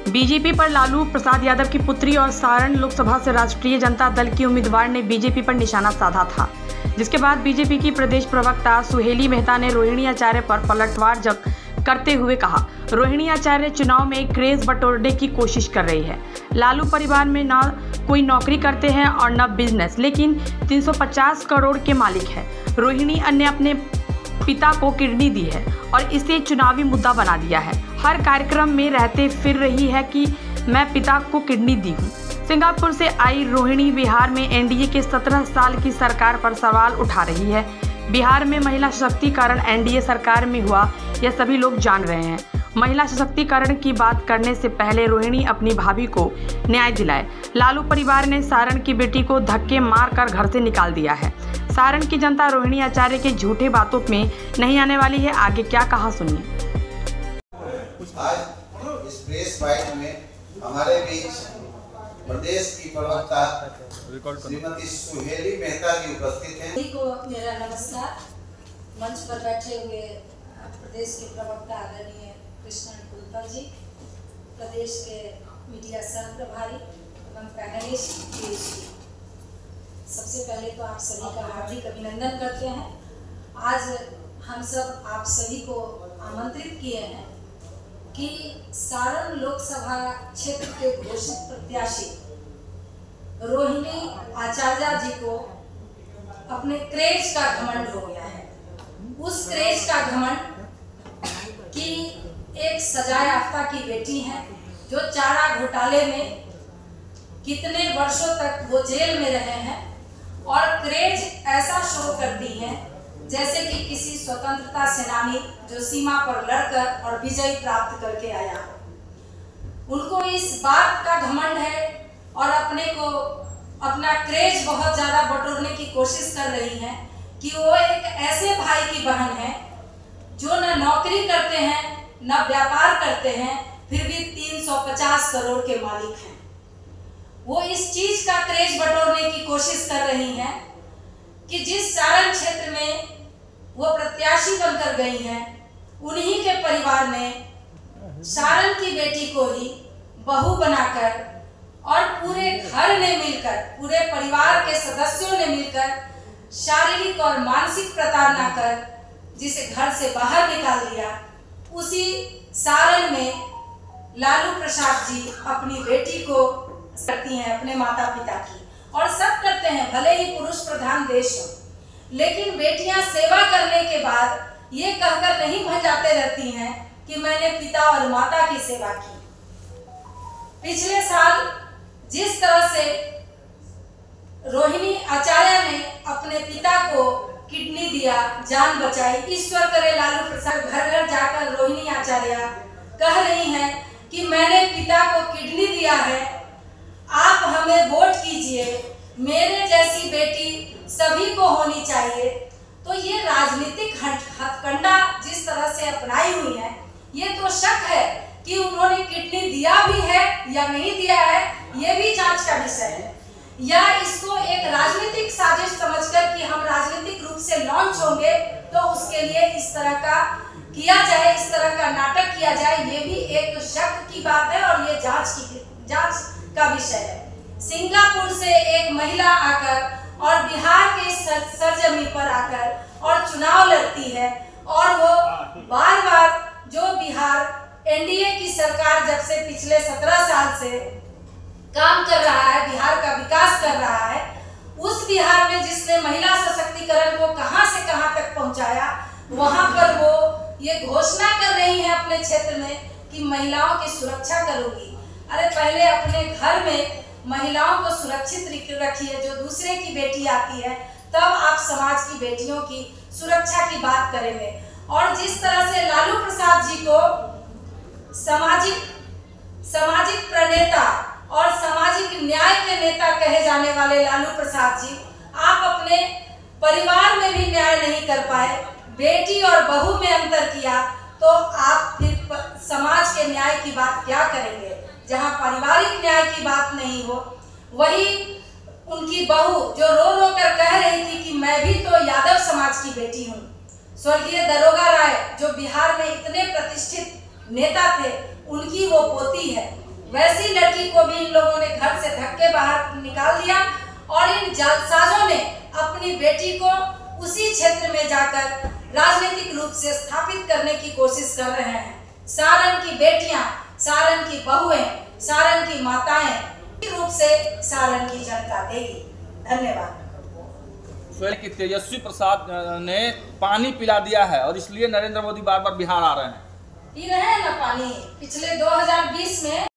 BJP पर लालू प्रसाद यादव की पुत्री और सारण लोकसभा से राष्ट्रीय जनता दल की उम्मीदवार ने बीजेपी पर निशाना साधा था, जिसके बाद बीजेपी की प्रदेश प्रवक्ता सुहेली मेहता ने रोहिणी आचार्य पर पलटवार करते हुए कहा, रोहिणी आचार्य चुनाव में एक क्रेज बटोरने की कोशिश कर रही है। लालू परिवार में न कोई नौकरी करते हैं और न बिजनेस, लेकिन 350 करोड़ के मालिक है। रोहिणी ने अपने पिता को किडनी दी है और इसे चुनावी मुद्दा बना दिया है। हर कार्यक्रम में रहते फिर रही है कि मैं पिता को किडनी दी हूँ। सिंगापुर से आई रोहिणी बिहार में एनडीए के 17 साल की सरकार पर सवाल उठा रही है। बिहार में महिला सशक्तिकरण एनडीए सरकार में हुआ, यह सभी लोग जान रहे हैं। महिला सशक्तिकरण की बात करने से पहले रोहिणी अपनी भाभी को न्याय दिलाए। लालू परिवार ने सारण की बेटी को धक्के मारकर घर से निकाल दिया है। सारण की जनता रोहिणी आचार्य के झूठे बातों में नहीं आने वाली है। आगे क्या कहा सुनिए। आज इस प्रेस वाइट में हमारे बीच प्रदेश की प्रवक्ता श्रीमती सुहेली मेहता जी उपस्थित हैं। को मेरा नमस्कार। मंच पर बैठे हुए प्रदेश के प्रवक्ता आदरणीय कृष्णन कुलकर जी, प्रदेश के मीडिया सह प्रभारी एवं पैनलिस्ट, सबसे पहले तो आप सभी का हार्दिक अभिनंदन करते हैं। आज हम सब आप सभी को आमंत्रित किए हैं कि सारण लोकसभा क्षेत्र के घोषित प्रत्याशी रोहिणी आचार्य जी को अपने क्रेज का घमंड हो गया है। उस क्रेज का घमंड कि एक सजा याफ्ता की बेटी है जो चारा घोटाले में कितने वर्षों तक वो जेल में रहे हैं, और क्रेज ऐसा शो करती है जैसे कि किसी स्वतंत्रता सेनानी जो सीमा पर लड़कर और विजय प्राप्त करके आया। उनको इस बात का घमंड है और अपना क्रेज बहुत ज्यादा बटोरने की कोशिश कर रही है कि वो एक ऐसे भाई की बहन है जो न नौकरी करते हैं न व्यापार करते हैं, फिर भी 350 करोड़ के मालिक हैं। वो इस चीज का क्रेज बटोरने की कोशिश कर रही हैं कि जिस सारण क्षेत्र में वो प्रत्याशी बनकर गई हैं, उन्हीं के परिवार ने सारण की बेटी को ही बहू बनाकर और पूरे घर ने मिलकर, पूरे परिवार के सदस्यों ने मिलकर शारीरिक और मानसिक प्रताड़ना कर जिसे घर से बाहर निकाल दिया। उसी सारण में लालू प्रसाद जी अपनी बेटी को करती हैं, अपने माता पिता की, और सब करते हैं, भले ही पुरुष प्रधान देश हो, लेकिन बेटियां सेवा करने के बाद ये कहकर नहीं भजाते रहती हैं कि मैंने पिता और माता की सेवा की। पिछले साल जिस तरह से रोहिणी आचार्य ने अपने पिता को किडनी दिया, जान बचाई, ईश्वर करे लालू प्रसाद घर घर जाकर रोहिणी आचार्य कह रही हैं कि मैंने पिता को किडनी दिया है, आप हमें वोट कीजिए, मेरे जैसी बेटी सभी को होनी चाहिए। तो ये राजनीतिक हथकंडा जिस तरह से अपनाई हुई है, ये तो शक है कि उन्होंने किडनी दिया भी है या नहीं दिया है, ये भी जांच का विषय है, या इसको एक राजनीतिक साजिश समझकर कि हम राजनीतिक रूप से लॉन्च होंगे तो उसके लिए इस तरह का किया जाए, इस तरह का नाटक किया जाए, ये भी एक शक की बात है और ये जांच का विषय है। सिंगापुर से एक महिला आकर और बिहार के सरजमी पर आकर और चुनाव लड़ती है, और वो बार बार जो बिहार एनडीए की सरकार जब से पिछले 17 साल से काम कर रहा है, बिहार का विकास कर रहा है, उस बिहार में जिसने महिला सशक्तिकरण को कहां से कहां तक पहुंचाया, वहां पर वो ये घोषणा कर रही है अपने क्षेत्र में कि महिलाओं की सुरक्षा करूंगी। अरे पहले अपने घर में महिलाओं को सुरक्षित रखिए, जो दूसरे की बेटी आती है तब आप समाज की बेटियों की सुरक्षा की बात करेंगे। और जिस तरह से लालू प्रसाद जी को सामाजिक प्रणेता और सामाजिक न्याय के नेता कहे जाने वाले लालू प्रसाद जी, आप अपने परिवार में भी न्याय नहीं कर पाए, बेटी और बहू में अंतर किया, तो आप फिर समाज के न्याय की बात क्या करेंगे? जहां पारिवारिक न्याय की बात नहीं हो, वही उनकी बहू जो रो रो कर कह रही थी कि मैं भी तो यादव समाज की बेटी हूँ। स्वर्गीय दरोगा राय जो बिहार में इतने प्रतिष्ठित नेता थे, उनकी वो पोती है। वैसी लड़की को भी इन लोगों ने घर से धक्के बाहर निकाल दिया और इन जालसाजों ने अपनी बेटी को उसी क्षेत्र में जाकर राजनीतिक रूप से स्थापित करने की कोशिश कर रहे हैं। सारण की बेटियां, सारण की बहुएं, सारण की माताएं रूप से सारण की जनता देगी। धन्यवाद। कि तेजस्वी प्रसाद ने पानी पिला दिया है और इसलिए नरेंद्र मोदी बार बार बिहार आ रहे हैं। पी रहे हैं ना पानी। पिछले 2020 में